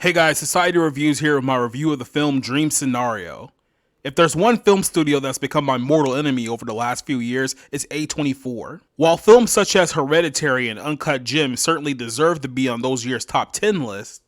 Hey guys, Society Reviews here with my review of the film Dream Scenario. If there's one film studio that's become my mortal enemy over the last few years, it's A24. While films such as Hereditary and Uncut Gems certainly deserve to be on those years' top 10 lists,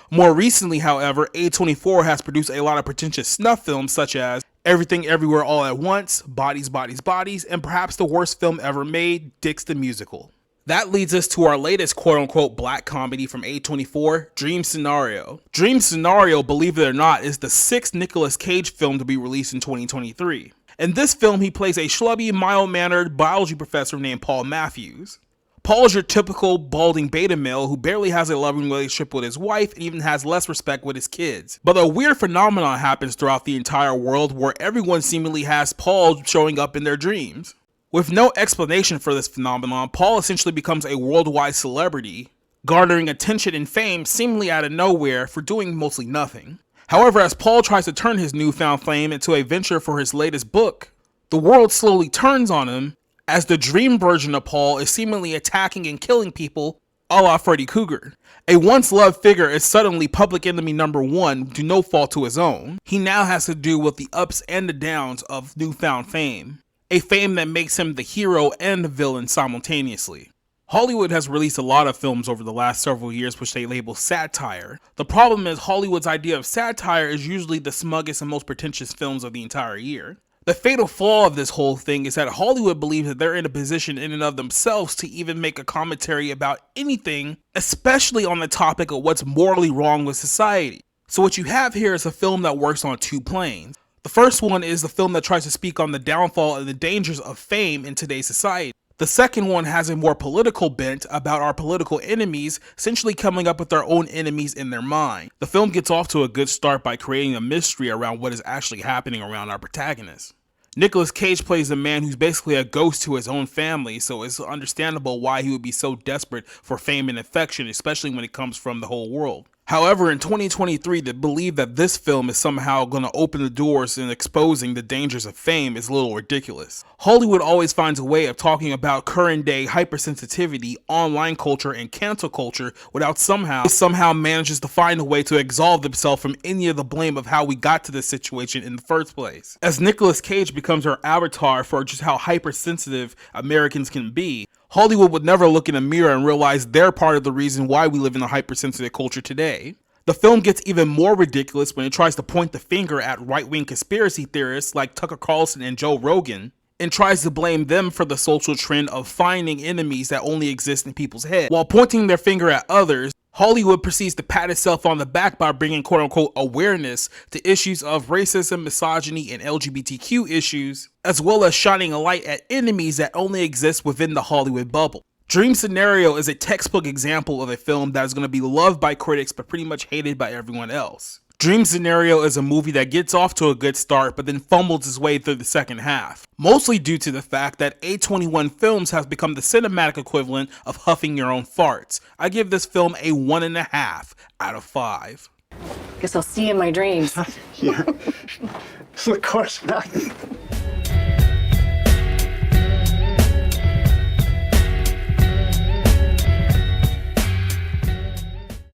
more recently, however, A24 has produced a lot of pretentious snuff films such as Everything Everywhere All at Once, Bodies, Bodies, Bodies, and perhaps the worst film ever made, Dicks the Musical. That leads us to our latest quote-unquote black comedy from A24, Dream Scenario. Dream Scenario, believe it or not, is the 6th Nicolas Cage film to be released in 2023. In this film, he plays a schlubby, mild-mannered biology professor named Paul Matthews. Paul is your typical balding beta male who barely has a loving relationship with his wife and even has less respect with his kids. But a weird phenomenon happens throughout the entire world where everyone seemingly has Paul showing up in their dreams. With no explanation for this phenomenon, Paul essentially becomes a worldwide celebrity, garnering attention and fame seemingly out of nowhere for doing mostly nothing. However, as Paul tries to turn his newfound fame into a venture for his latest book, the world slowly turns on him as the dream version of Paul is seemingly attacking and killing people a la Freddy Kreuger. A once loved figure is suddenly public enemy number one to no fault to his own. He now has to deal with the ups and the downs of newfound fame. A fame that makes him the hero and the villain simultaneously. Hollywood has released a lot of films over the last several years which they label satire. The problem is Hollywood's idea of satire is usually the smuggest and most pretentious films of the entire year. The fatal flaw of this whole thing is that Hollywood believes that they're in a position in and of themselves to even make a commentary about anything, especially on the topic of what's morally wrong with society. So what you have here is a film that works on two planes. The first one is the film that tries to speak on the downfall and the dangers of fame in today's society. The second one has a more political bent about our political enemies essentially coming up with their own enemies in their mind. The film gets off to a good start by creating a mystery around what is actually happening around our protagonist. Nicolas Cage plays a man who's basically a ghost to his own family, so it's understandable why he would be so desperate for fame and affection, especially when it comes from the whole world. However, in 2023, to believe that this film is somehow going to open the doors and exposing the dangers of fame is a little ridiculous. Hollywood always finds a way of talking about current day hypersensitivity, online culture, and cancel culture without somehow manages to find a way to absolve themselves from any of the blame of how we got to this situation in the first place. As Nicolas Cage becomes our avatar for just how hypersensitive Americans can be, Hollywood would never look in a mirror and realize they're part of the reason why we live in a hypersensitive culture today. The film gets even more ridiculous when it tries to point the finger at right-wing conspiracy theorists like Tucker Carlson and Joe Rogan, and tries to blame them for the social trend of finding enemies that only exist in people's heads. While pointing their finger at others, Hollywood proceeds to pat itself on the back by bringing quote-unquote awareness to issues of racism, misogyny, and LGBTQ issues, as well as shining a light at enemies that only exist within the Hollywood bubble. Dream Scenario is a textbook example of a film that is going to be loved by critics but pretty much hated by everyone else. Dream Scenario is a movie that gets off to a good start but then fumbles its way through the second half, mostly due to the fact that A21 Films has become the cinematic equivalent of huffing your own farts. I give this film a 1.5 out of 5. Guess I'll see you in my dreams. Yeah. Of course not.